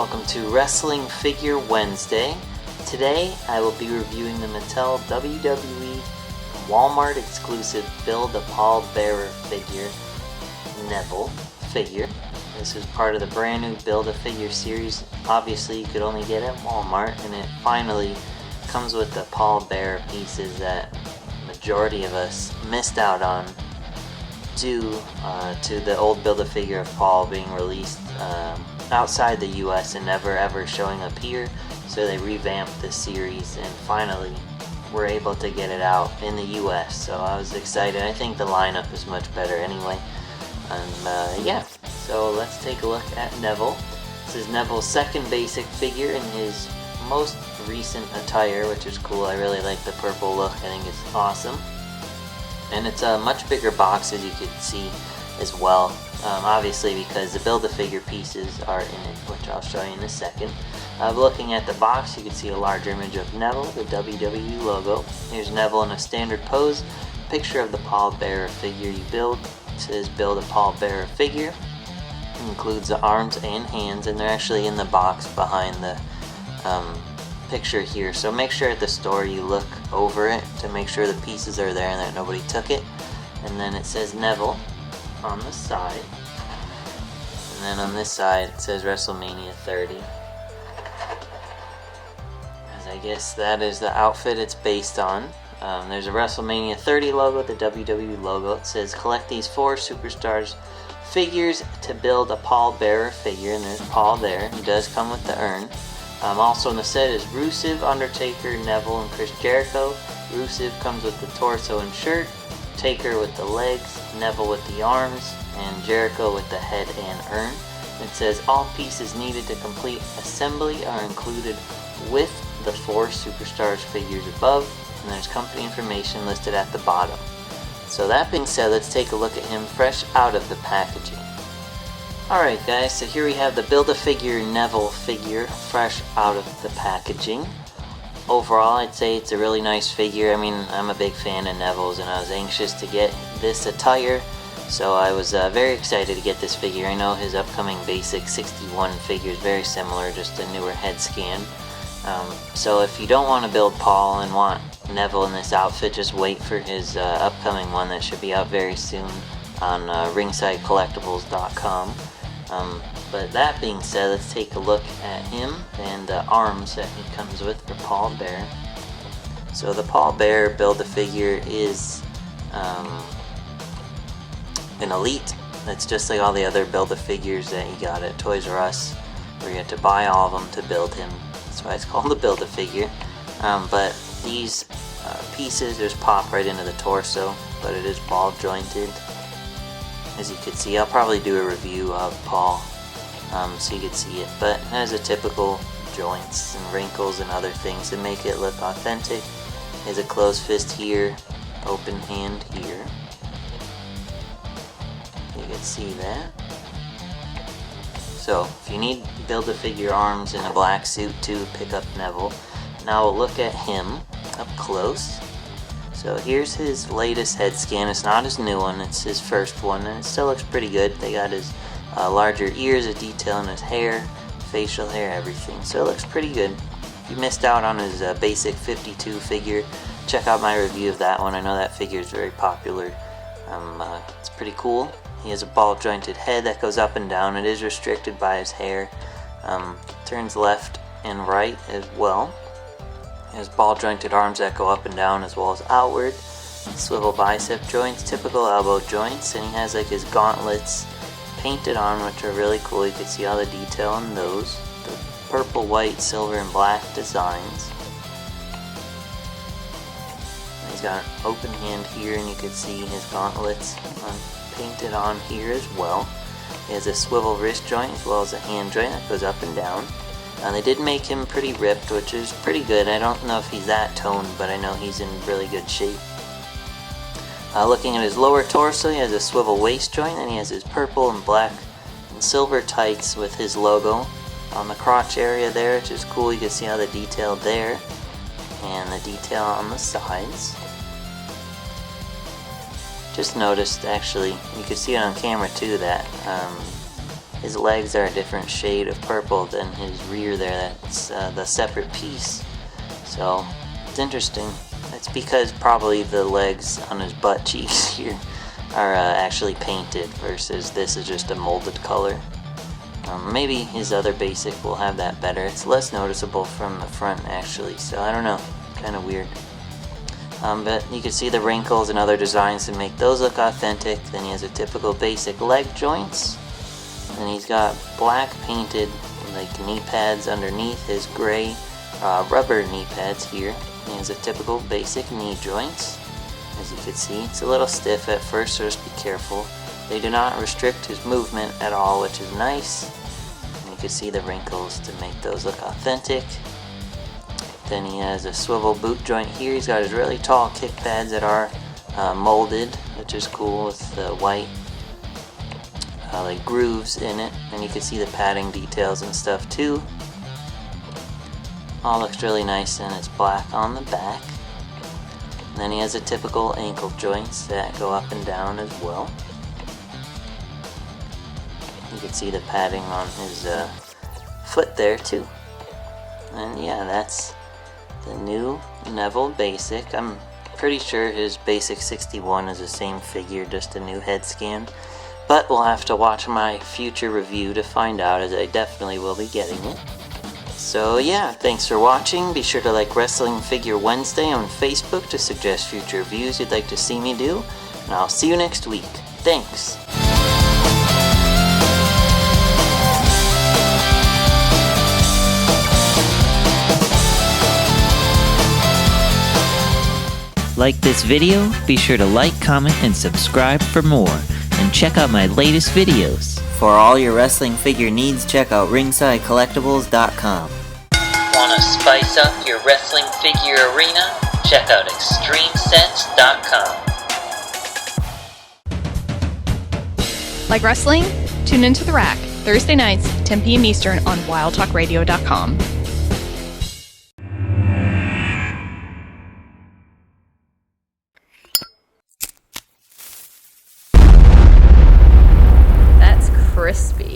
welcome to Wrestling Figure Wednesday. Today I will be reviewing the Mattel WWE Walmart exclusive Build a Paul Bearer figure, Neville figure. This is part of the brand new Build-A-Figure series. Obviously you could only get at Walmart, and it finally comes with the Paul Bearer pieces that majority of us missed out on due to the old Build-A-Figure of Paul being released outside the US and never ever showing up here. So they revamped this series and finally were able to get it out in the US. So I was excited. I think the lineup is much better anyway. And yeah, so let's take a look at Neville. This is Neville's second basic figure in his most recent attire, which is cool. I really like the purple look. I think it's awesome. And it's a much bigger box, as you can see as well. Obviously because the Build-A-Figure pieces are in it, which I'll show you in a second. Looking at the box, you can see a large image of Neville, the WWE logo. Here's Neville in a standard pose. Picture of the Paul Bearer figure you build. It says build a Paul Bearer figure. It includes the arms and hands, and they're actually in the box behind the picture here. So make sure at the store you look over it to make sure the pieces are there and that nobody took it. And then it says Neville on the side, and then on this side it says WrestleMania 30, as I guess that is the outfit it's based on. There's a WrestleMania 30 logo, the WWE logo. It says collect these 4 superstars figures to build a Paul Bearer figure, and there's Paul there. He does come with the urn. Also in the set is Rusev, Undertaker, Neville, and Chris Jericho. Rusev comes with the torso and shirt, Taker with the legs, Neville with the arms, and Jericho with the head and urn. It says all pieces needed to complete assembly are included with the 4 superstars figures above, and there's company information listed at the bottom. So that being said, let's take a look at him fresh out of the packaging. Alright guys, so here we have the Build-A-Figure Neville figure fresh out of the packaging. Overall, I'd say it's a really nice figure. I mean, I'm a big fan of Neville's, and I was anxious to get this attire, so I was very excited to get this figure. I know his upcoming Basic 61 figure is very similar, just a newer head scan. So if you don't want to build Paul and want Neville in this outfit, just wait for his upcoming one that should be out very soon on ringsidecollectibles.com. But that being said, let's take a look at him and the arms that he comes with for Paul Bearer. So the Paul Bearer Build-A-Figure is an Elite. It's just like all the other Build-A-Figures that you got at Toys R Us, where you had to buy all of them to build him. That's why it's called the Build-A-Figure. But these pieces just pop right into the torso, but it is ball jointed. As you can see, I'll probably do a review of Paul so you can see it, but it has a typical joints and wrinkles and other things to make it look authentic. It has a closed fist here, open hand here. You can see that. So if you need Build-A-Figure arms in a black suit to pick up Neville. Now we'll look at him up close. So here's his latest head scan. It's not his new one, it's his first one, and it still looks pretty good. They got his larger ears, a detail in his hair, facial hair, everything. So it looks pretty good. If you missed out on his Basic 52 figure, check out my review of that one. I know that figure is very popular. It's pretty cool. He has a ball jointed head that goes up and down. It is restricted by his hair. Turns left and right as well. He has ball jointed arms that go up and down as well as outward. Swivel bicep joints, typical elbow joints, and he has like his gauntlets painted on, which are really cool. You can see all the detail on those. The purple, white, silver, and black designs. He's got an open hand here, and you can see his gauntlets painted on here as well. He has a swivel wrist joint as well as a hand joint that goes up and down. They did make him pretty ripped, which is pretty good. I don't know if he's that toned, but I know he's in really good shape. Looking at his lower torso, he has a swivel waist joint, and he has his purple and black and silver tights with his logo on the crotch area there, which is cool. You can see all the detail there and the detail on the sides. Just noticed, actually, you can see it on camera too, that his legs are a different shade of purple than his rear there. That's the separate piece. So it's interesting. It's because probably the legs on his butt cheeks here are actually painted versus this is just a molded color. Maybe his other basic will have that better. It's less noticeable from the front actually, so I don't know. Kind of weird. But you can see the wrinkles and other designs to make those look authentic. Then he has a typical basic leg joints. And he's got black painted like knee pads underneath his gray rubber knee pads here. And he has a typical basic knee joints. As you can see, it's a little stiff at first, so just be careful. They do not restrict his movement at all, which is nice. And you can see the wrinkles to make those look authentic. Then he has a swivel boot joint here. He's got his really tall kick pads that are molded, which is cool with the white like grooves in it. And you can see the padding details and stuff too. All looks really nice, and it's black on the back. And then he has a typical ankle joints that go up and down as well. You can see the padding on his foot there too. And yeah, that's the new Neville basic. I'm pretty sure his basic 61 is the same figure, just a new head scan. But we'll have to watch my future review to find out, as I definitely will be getting it. So yeah, thanks for watching. Be sure to like Wrestling Figure Wednesday on Facebook to suggest future reviews you'd like to see me do. And I'll see you next week. Thanks. Like this video? Be sure to like, comment, and subscribe for more. And check out my latest videos. For all your wrestling figure needs, check out ringsidecollectibles.com. Want to spice up your wrestling figure arena? Check out extremesets.com. Like wrestling? Tune into The Rack, Thursday nights, 10 p.m. Eastern on wildtalkradio.com. That's crispy.